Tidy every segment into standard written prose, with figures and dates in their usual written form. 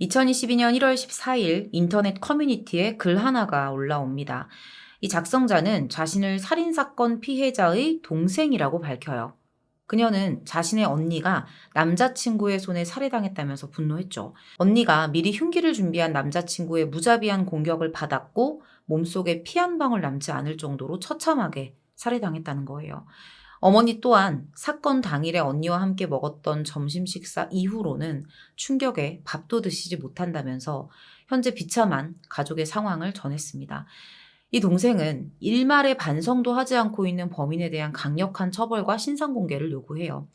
2022년 1월 14일 인터넷 커뮤니티에 글 하나가 올라옵니다. 이 작성자는 자신을 살인사건 피해자의 동생이라고 밝혀요. 그녀는 자신의 언니가 남자친구의 손에 살해당했다면서 분노했죠. 언니가 미리 흉기를 준비한 남자친구의 무자비한 공격을 받았고 몸속에 피 한 방울 남지 않을 정도로 처참하게 살해당했다는 거예요. 어머니 또한 사건 당일에 언니와 함께 먹었던 점심 식사 이후로는 충격에 밥도 드시지 못한다면서 현재 비참한 가족의 상황을 전했습니다. 이 동생은 일말의 반성도 하지 않고 있는 범인에 대한 강력한 처벌과 신상공개를 요구해요.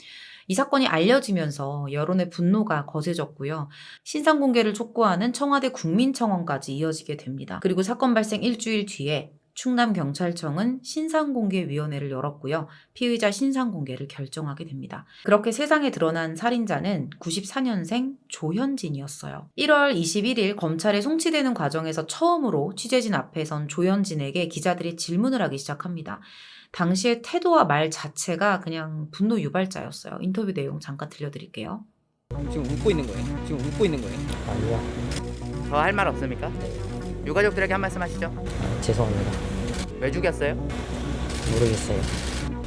이 사건이 알려지면서 여론의 분노가 거세졌고요. 신상공개를 촉구하는 청와대 국민청원까지 이어지게 됩니다. 그리고 사건 발생 일주일 뒤에 충남경찰청은 신상공개위원회를 열었고요. 피의자 신상공개를 결정하게 됩니다. 그렇게 세상에 드러난 살인자는 94년생 조현진이었어요. 1월 21일 검찰에 송치되는 과정에서 처음으로 취재진 앞에 선 조현진에게 기자들이 질문을 하기 시작합니다. 당시의 태도와 말 자체가 그냥 분노 유발자였어요. 인터뷰 내용 잠깐 들려드릴게요. 지금 웃고 있는 거예요? 지금 웃고 있는 거예요? 아니요. 더 할 말 없습니까? 유가족들에게 한 말씀 하시죠. 죄송합니다. 왜 죽였어요? 모르겠어요.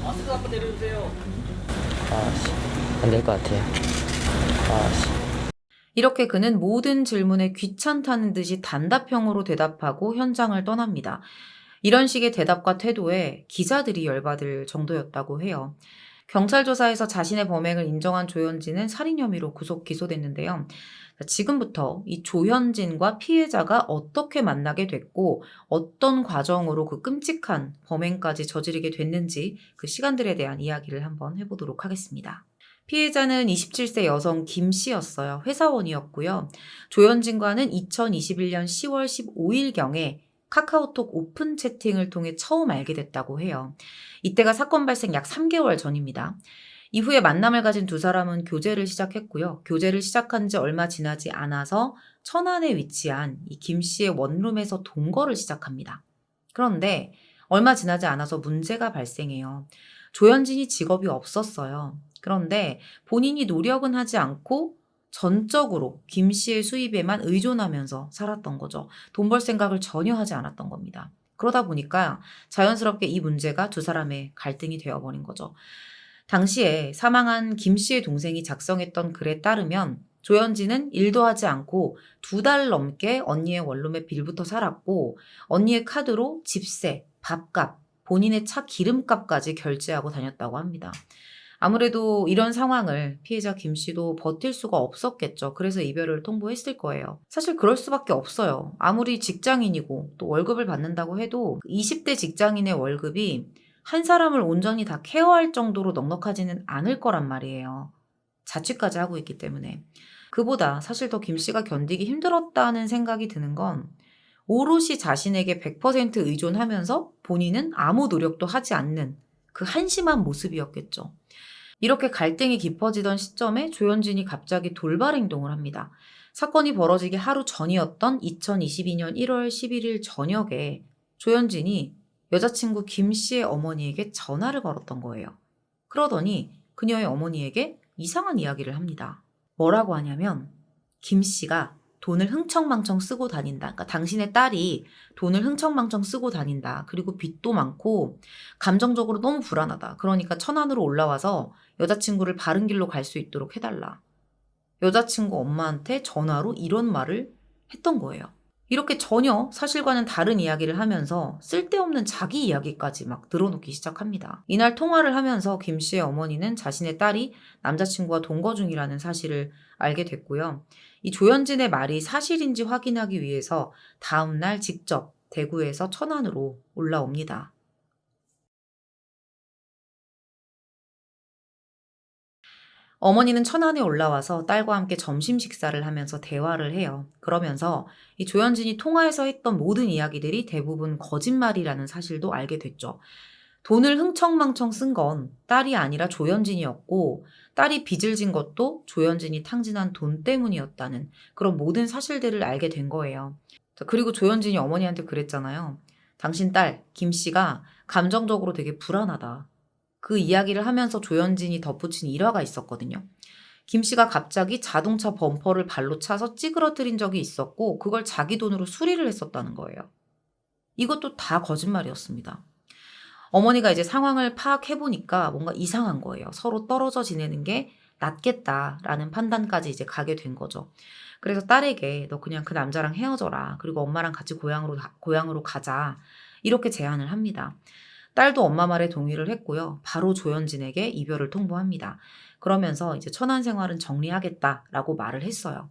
마스크 한번 내려주세요. 안 될 것 같아요. 이렇게 그는 모든 질문에 귀찮다는 듯이 단답형으로 대답하고 현장을 떠납니다. 이런 식의 대답과 태도에 기자들이 열받을 정도였다고 해요. 경찰 조사에서 자신의 범행을 인정한 조현진은 살인 혐의로 구속 기소됐는데요. 지금부터 이 조현진과 피해자가 어떻게 만나게 됐고 어떤 과정으로 그 끔찍한 범행까지 저지르게 됐는지 그 시간들에 대한 이야기를 한번 해보도록 하겠습니다. 피해자는 27세 여성 김 씨였어요. 회사원이었고요. 조현진과는 2021년 10월 15일경에 카카오톡 오픈 채팅을 통해 처음 알게 됐다고 해요. 이때가 사건 발생 약 3개월 전입니다. 이후에 만남을 가진 두 사람은 교제를 시작했고요. 교제를 시작한 지 얼마 지나지 않아서 천안에 위치한 이 김 씨의 원룸에서 동거를 시작합니다. 그런데 얼마 지나지 않아서 문제가 발생해요. 조현진이 직업이 없었어요. 그런데 본인이 노력은 하지 않고 전적으로 김 씨의 수입에만 의존하면서 살았던 거죠. 돈 벌 생각을 전혀 하지 않았던 겁니다. 그러다 보니까 자연스럽게 이 문제가 두 사람의 갈등이 되어버린 거죠. 당시에 사망한 김 씨의 동생이 작성했던 글에 따르면 조현진은 일도 하지 않고 2달 넘게 언니의 원룸에 빌부터 살았고 언니의 카드로 집세, 밥값, 본인의 차 기름값까지 결제하고 다녔다고 합니다. 아무래도 이런 상황을 피해자 김 씨도 버틸 수가 없었겠죠. 그래서 이별을 통보했을 거예요. 사실 그럴 수밖에 없어요. 아무리 직장인이고 또 월급을 받는다고 해도 20대 직장인의 월급이 한 사람을 온전히 다 케어할 정도로 넉넉하지는 않을 거란 말이에요. 자취까지 하고 있기 때문에. 그보다 사실 더 김 씨가 견디기 힘들었다는 생각이 드는 건 오롯이 자신에게 100% 의존하면서 본인은 아무 노력도 하지 않는 그 한심한 모습이었겠죠. 이렇게 갈등이 깊어지던 시점에 조현진이 갑자기 돌발 행동을 합니다. 사건이 벌어지기 하루 전이었던 2022년 1월 11일 저녁에 조현진이 여자친구 김 씨의 어머니에게 전화를 걸었던 거예요. 그러더니 그녀의 어머니에게 이상한 이야기를 합니다. 뭐라고 하냐면 김 씨가 돈을 흥청망청 쓰고 다닌다. 그러니까 당신의 딸이 돈을 흥청망청 쓰고 다닌다. 그리고 빚도 많고 감정적으로 너무 불안하다. 그러니까 천안으로 올라와서 여자친구를 바른 길로 갈 수 있도록 해달라. 여자친구 엄마한테 전화로 이런 말을 했던 거예요. 이렇게 전혀 사실과는 다른 이야기를 하면서 쓸데없는 자기 이야기까지 막 늘어놓기 시작합니다. 이날 통화를 하면서 김 씨의 어머니는 자신의 딸이 남자친구와 동거 중이라는 사실을 알게 됐고요. 이 조현진의 말이 사실인지 확인하기 위해서 다음날 직접 대구에서 천안으로 올라옵니다. 어머니는 천안에 올라와서 딸과 함께 점심 식사를 하면서 대화를 해요. 그러면서 이 조현진이 통화에서 했던 모든 이야기들이 대부분 거짓말이라는 사실도 알게 됐죠. 돈을 흥청망청 쓴 건 딸이 아니라 조현진이었고 딸이 빚을 진 것도 조현진이 탕진한 돈 때문이었다는 그런 모든 사실들을 알게 된 거예요. 그리고 조현진이 어머니한테 그랬잖아요. 당신 딸 김 씨가 감정적으로 되게 불안하다. 그 이야기를 하면서 조현진이 덧붙인 일화가 있었거든요. 김 씨가 갑자기 자동차 범퍼를 발로 차서 찌그러뜨린 적이 있었고 그걸 자기 돈으로 수리를 했었다는 거예요. 이것도 다 거짓말이었습니다. 어머니가 이제 상황을 파악해보니까 뭔가 이상한 거예요. 서로 떨어져 지내는 게 낫겠다라는 판단까지 이제 가게 된 거죠. 그래서 딸에게 너 그냥 그 남자랑 헤어져라. 그리고 엄마랑 같이 고향으로 가자. 이렇게 제안을 합니다. 딸도 엄마 말에 동의를 했고요. 바로 조현진에게 이별을 통보합니다. 그러면서 이제 천안 생활은 정리하겠다라고 말을 했어요.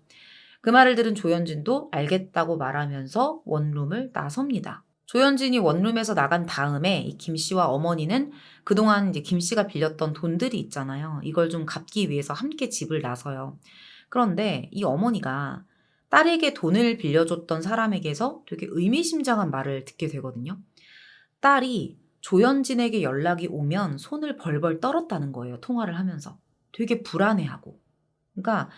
그 말을 들은 조현진도 알겠다고 말하면서 원룸을 나섭니다. 조현진이 원룸에서 나간 다음에 이 김 씨와 어머니는 그동안 이제 김 씨가 빌렸던 돈들이 있잖아요. 이걸 좀 갚기 위해서 함께 집을 나서요. 그런데 이 어머니가 딸에게 돈을 빌려줬던 사람에게서 되게 의미심장한 말을 듣게 되거든요. 딸이 조현진에게 연락이 오면 손을 벌벌 떨었다는 거예요. 통화를 하면서. 되게 불안해하고. 그러니까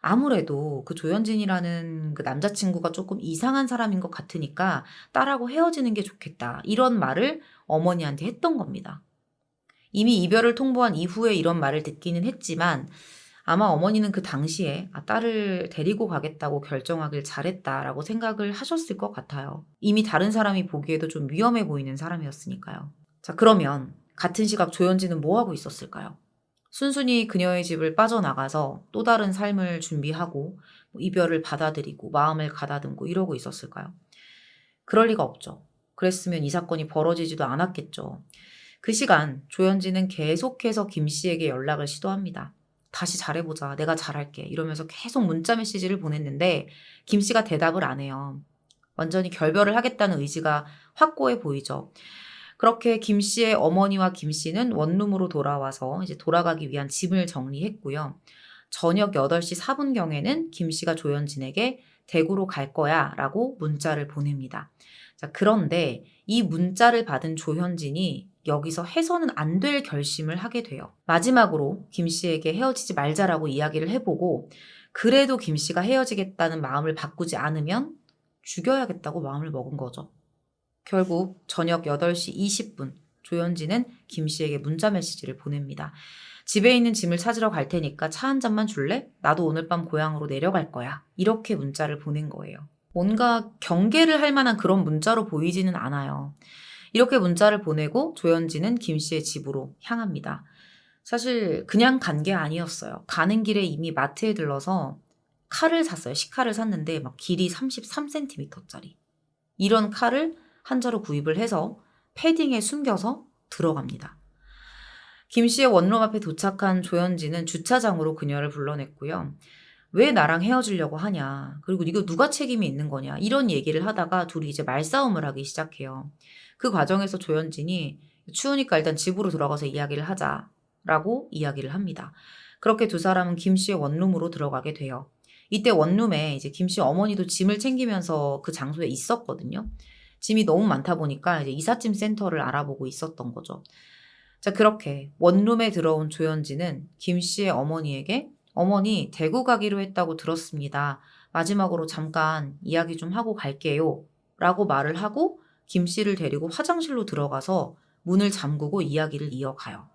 아무래도 그 조현진이라는 그 남자친구가 조금 이상한 사람인 것 같으니까 딸하고 헤어지는 게 좋겠다. 이런 말을 어머니한테 했던 겁니다. 이미 이별을 통보한 이후에 이런 말을 듣기는 했지만 아마 어머니는 그 당시에 딸을 데리고 가겠다고 결정하길 잘했다라고 생각을 하셨을 것 같아요. 이미 다른 사람이 보기에도 좀 위험해 보이는 사람이었으니까요. 자, 그러면 같은 시각 조현진은 뭐 하고 있었을까요? 순순히 그녀의 집을 빠져나가서 또 다른 삶을 준비하고 이별을 받아들이고 마음을 가다듬고 이러고 있었을까요? 그럴 리가 없죠. 그랬으면 이 사건이 벌어지지도 않았겠죠. 그 시간 조현진은 계속해서 김 씨에게 연락을 시도합니다. 다시 잘해보자. 내가 잘할게. 이러면서 계속 문자 메시지를 보냈는데 김 씨가 대답을 안 해요. 완전히 결별을 하겠다는 의지가 확고해 보이죠. 그렇게 김 씨의 어머니와 김 씨는 원룸으로 돌아와서 이제 돌아가기 위한 짐을 정리했고요. 저녁 8시 4분경에는 김 씨가 조현진에게 대구로 갈 거야 라고 문자를 보냅니다. 자, 그런데 이 문자를 받은 조현진이 여기서 해서는 안 될 결심을 하게 돼요. 마지막으로 김 씨에게 헤어지지 말자라고 이야기를 해보고 그래도 김 씨가 헤어지겠다는 마음을 바꾸지 않으면 죽여야겠다고 마음을 먹은 거죠. 결국 저녁 8시 20분 조현진은 김 씨에게 문자 메시지를 보냅니다. 집에 있는 짐을 찾으러 갈 테니까 차 한 잔만 줄래? 나도 오늘 밤 고향으로 내려갈 거야. 이렇게 문자를 보낸 거예요. 뭔가 경계를 할 만한 그런 문자로 보이지는 않아요. 이렇게 문자를 보내고 조현진은 김 씨의 집으로 향합니다. 사실 그냥 간 게 아니었어요. 가는 길에 이미 마트에 들러서 칼을 샀어요. 식칼을 샀는데 막 길이 33cm짜리. 이런 칼을 한 자루 구입을 해서 패딩에 숨겨서 들어갑니다. 김 씨의 원룸 앞에 도착한 조현진은 주차장으로 그녀를 불러냈고요. 왜 나랑 헤어지려고 하냐. 그리고 이거 누가 책임이 있는 거냐. 이런 얘기를 하다가 둘이 이제 말싸움을 하기 시작해요. 그 과정에서 조현진이 추우니까 일단 집으로 돌아가서 이야기를 하자라고 이야기를 합니다. 그렇게 두 사람은 김 씨의 원룸으로 들어가게 돼요. 이때 원룸에 이제 김 씨 어머니도 짐을 챙기면서 그 장소에 있었거든요. 짐이 너무 많다 보니까 이제 이삿짐 센터를 알아보고 있었던 거죠. 자, 그렇게 원룸에 들어온 조현진은 김 씨의 어머니에게 어머니 대구 가기로 했다고 들었습니다. 마지막으로 잠깐 이야기 좀 하고 갈게요. 라고 말을 하고 김 씨를 데리고 화장실로 들어가서 문을 잠그고 이야기를 이어가요.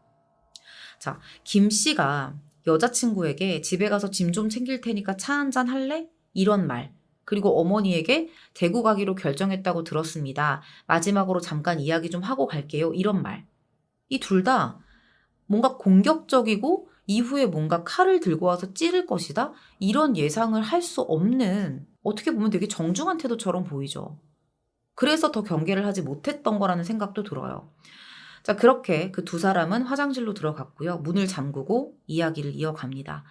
자, 김 씨가 여자친구에게 집에 가서 짐 좀 챙길 테니까 차 한잔 할래? 이런 말. 그리고 어머니에게 대구 가기로 결정했다고 들었습니다. 마지막으로 잠깐 이야기 좀 하고 갈게요. 이런 말. 이 둘 다 뭔가 공격적이고 이후에 뭔가 칼을 들고 와서 찌를 것이다? 이런 예상을 할 수 없는 어떻게 보면 되게 정중한 태도처럼 보이죠. 그래서 더 경계를 하지 못했던 거라는 생각도 들어요. 자, 그렇게 그 두 사람은 화장실로 들어갔고요. 문을 잠그고 이야기를 이어갑니다.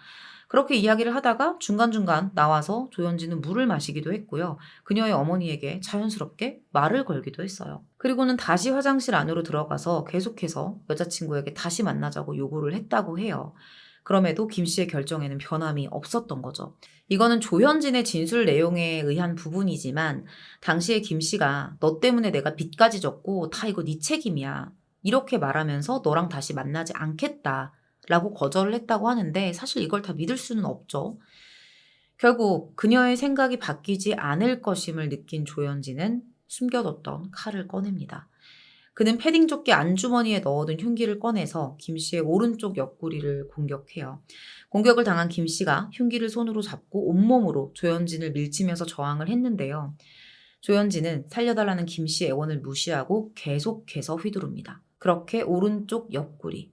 그렇게 이야기를 하다가 중간중간 나와서 조현진은 물을 마시기도 했고요. 그녀의 어머니에게 자연스럽게 말을 걸기도 했어요. 그리고는 다시 화장실 안으로 들어가서 계속해서 여자친구에게 다시 만나자고 요구를 했다고 해요. 그럼에도 김 씨의 결정에는 변함이 없었던 거죠. 이거는 조현진의 진술 내용에 의한 부분이지만 당시에 김 씨가 너 때문에 내가 빚까지 졌고 다 이거 네 책임이야. 이렇게 말하면서 너랑 다시 만나지 않겠다. 라고 거절을 했다고 하는데 사실 이걸 다 믿을 수는 없죠. 결국 그녀의 생각이 바뀌지 않을 것임을 느낀 조현진은 숨겨뒀던 칼을 꺼냅니다. 그는 패딩 조끼 안주머니에 넣어둔 흉기를 꺼내서 김 씨의 오른쪽 옆구리를 공격해요. 공격을 당한 김 씨가 흉기를 손으로 잡고 온몸으로 조현진을 밀치면서 저항을 했는데요. 조현진은 살려달라는 김 씨의 애원을 무시하고 계속해서 휘두릅니다. 그렇게 오른쪽 옆구리,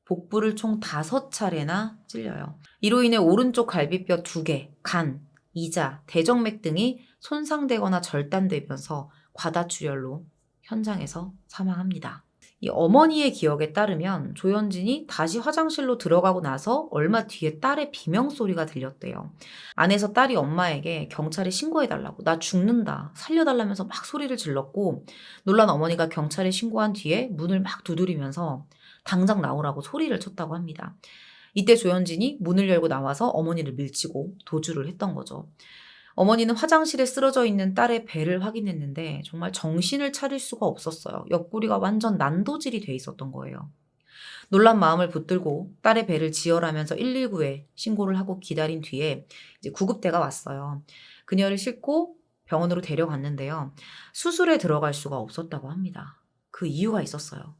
복부를 총 5차례나 찔려요. 이로 인해 오른쪽 갈비뼈 2개, 간, 이자, 대정맥 등이 손상되거나 절단되면서 과다출혈로 현장에서 사망합니다. 이 어머니의 기억에 따르면 조현진이 다시 화장실로 들어가고 나서 얼마 뒤에 딸의 비명소리가 들렸대요. 안에서 딸이 엄마에게 경찰에 신고해달라고, 나 죽는다, 살려달라면서 막 소리를 질렀고, 놀란 어머니가 경찰에 신고한 뒤에 문을 막 두드리면서 당장 나오라고 소리를 쳤다고 합니다. 이때 조현진이 문을 열고 나와서 어머니를 밀치고 도주를 했던 거죠. 어머니는 화장실에 쓰러져 있는 딸의 배를 확인했는데 정말 정신을 차릴 수가 없었어요. 옆구리가 완전 난도질이 돼 있었던 거예요. 놀란 마음을 붙들고 딸의 배를 지혈하면서 119에 신고를 하고 기다린 뒤에 이제 구급대가 왔어요. 그녀를 싣고 병원으로 데려갔는데요. 수술에 들어갈 수가 없었다고 합니다. 그 이유가 있었어요.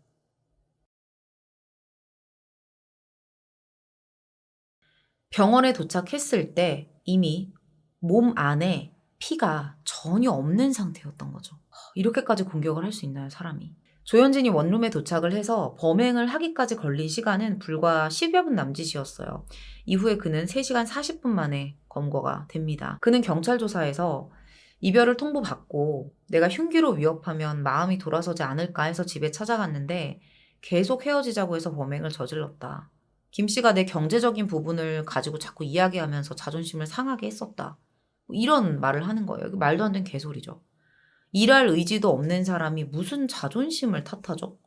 병원에 도착했을 때 이미 몸 안에 피가 전혀 없는 상태였던 거죠. 이렇게까지 공격을 할 수 있나요, 사람이? 조현진이 원룸에 도착을 해서 범행을 하기까지 걸린 시간은 불과 10여 분 남짓이었어요. 이후에 그는 3시간 40분 만에 검거가 됩니다. 그는 경찰 조사에서 이별을 통보받고 내가 흉기로 위협하면 마음이 돌아서지 않을까 해서 집에 찾아갔는데 계속 헤어지자고 해서 범행을 저질렀다. 김 씨가 내 경제적인 부분을 가지고 자꾸 이야기하면서 자존심을 상하게 했었다. 이런 말을 하는 거예요. 이게 말도 안 되는 개소리죠. 일할 의지도 없는 사람이 무슨 자존심을 탓하죠?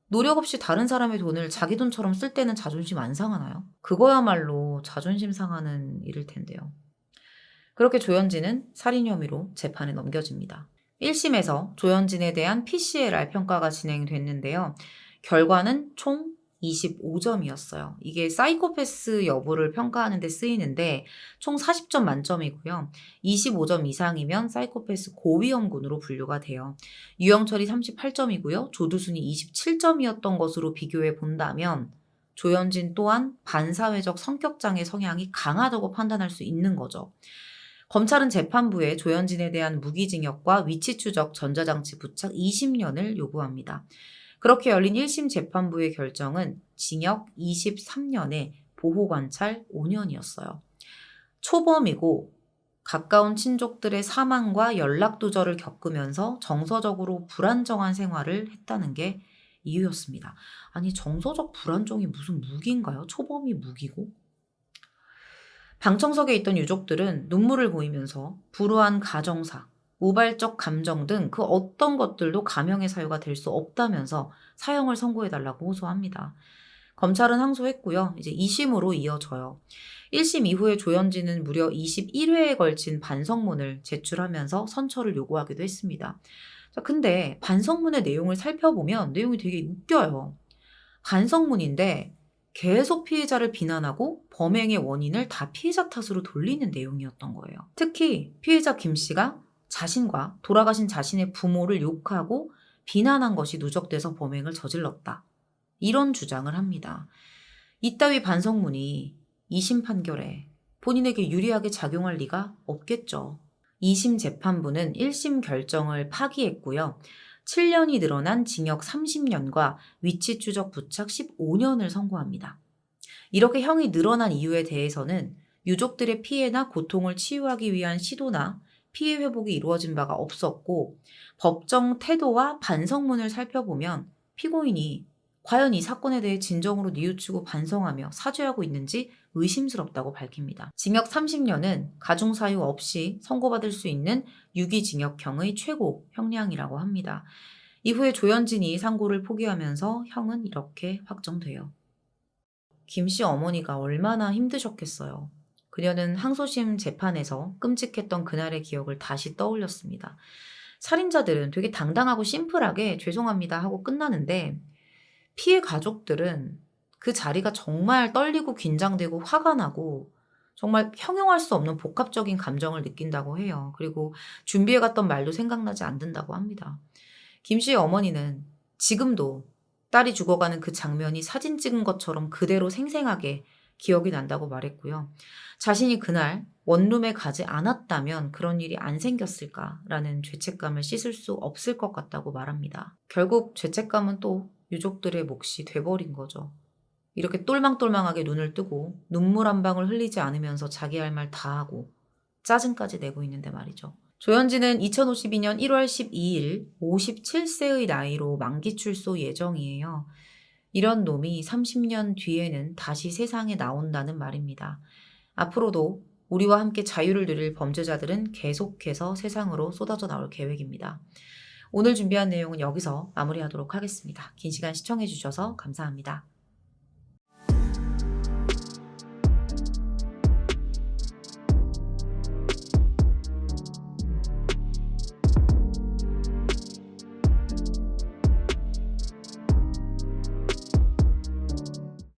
노력 없이 다른 사람의 돈을 자기 돈처럼 쓸 때는 자존심 안 상하나요? 그거야말로 자존심 상하는 일일 텐데요. 그렇게 조현진은 살인 혐의로 재판에 넘겨집니다. 1심에서 조현진에 대한 PCLR 평가가 진행됐는데요. 결과는 총 25점이었어요. 이게 사이코패스 여부를 평가하는 데 쓰이는데 총 40점 만점이고요. 25점 이상이면 사이코패스 고위험군으로 분류가 돼요. 유영철이 38점이고요. 조두순이 27점이었던 것으로 비교해 본다면 조현진 또한 반사회적 성격장애 성향이 강하다고 판단할 수 있는 거죠. 검찰은 재판부에 조현진에 대한 무기징역과 위치추적 전자장치 부착 20년을 요구합니다. 그렇게 열린 1심 재판부의 결정은 징역 23년에 보호관찰 5년이었어요. 초범이고 가까운 친족들의 사망과 연락두절을 겪으면서 정서적으로 불안정한 생활을 했다는 게 이유였습니다. 아니, 정서적 불안정이 무슨 무기인가요? 초범이 무기고? 방청석에 있던 유족들은 눈물을 보이면서 불우한 가정사, 우발적 감정 등 그 어떤 것들도 감형의 사유가 될 수 없다면서 사형을 선고해달라고 호소합니다. 검찰은 항소했고요. 이제 2심으로 이어져요. 1심 이후에 조현진은 무려 21회에 걸친 반성문을 제출하면서 선처를 요구하기도 했습니다. 자, 근데 반성문의 내용을 살펴보면 내용이 되게 웃겨요. 반성문인데 계속 피해자를 비난하고 범행의 원인을 다 피해자 탓으로 돌리는 내용이었던 거예요. 특히 피해자 김 씨가 자신과 돌아가신 자신의 부모를 욕하고 비난한 것이 누적돼서 범행을 저질렀다. 이런 주장을 합니다. 이따위 반성문이 2심 판결에 본인에게 유리하게 작용할 리가 없겠죠. 2심 재판부는 1심 결정을 파기했고요. 7년이 늘어난 징역 30년과 위치 추적 부착 15년을 선고합니다. 이렇게 형이 늘어난 이유에 대해서는 유족들의 피해나 고통을 치유하기 위한 시도나 피해 회복이 이루어진 바가 없었고 법정 태도와 반성문을 살펴보면 피고인이 과연 이 사건에 대해 진정으로 뉘우치고 반성하며 사죄하고 있는지 의심스럽다고 밝힙니다. 징역 30년은 가중사유 없이 선고받을 수 있는 유기징역형의 최고 형량이라고 합니다. 이후에 조현진이 상고를 포기하면서 형은 이렇게 확정돼요. 김 씨 어머니가 얼마나 힘드셨겠어요. 그녀는 항소심 재판에서 끔찍했던 그날의 기억을 다시 떠올렸습니다. 살인자들은 되게 당당하고 심플하게 죄송합니다 하고 끝나는데 피해 가족들은 그 자리가 정말 떨리고 긴장되고 화가 나고 정말 형용할 수 없는 복합적인 감정을 느낀다고 해요. 그리고 준비해갔던 말도 생각나지 않는다고 합니다. 김 씨의 어머니는 지금도 딸이 죽어가는 그 장면이 사진 찍은 것처럼 그대로 생생하게 기억이 난다고 말했고요. 자신이 그날 원룸에 가지 않았다면 그런 일이 안 생겼을까라는 죄책감을 씻을 수 없을 것 같다고 말합니다. 결국 죄책감은 또 유족들의 몫이 돼버린 거죠. 이렇게 똘망똘망하게 눈을 뜨고 눈물 한 방울 흘리지 않으면서 자기 할 말 다 하고 짜증까지 내고 있는데 말이죠. 조현진은 2052년 1월 12일 57세의 나이로 만기 출소 예정이에요. 이런 놈이 30년 뒤에는 다시 세상에 나온다는 말입니다. 앞으로도 우리와 함께 자유를 누릴 범죄자들은 계속해서 세상으로 쏟아져 나올 계획입니다. 오늘 준비한 내용은 여기서 마무리하도록 하겠습니다. 긴 시간 시청해 주셔서 감사합니다.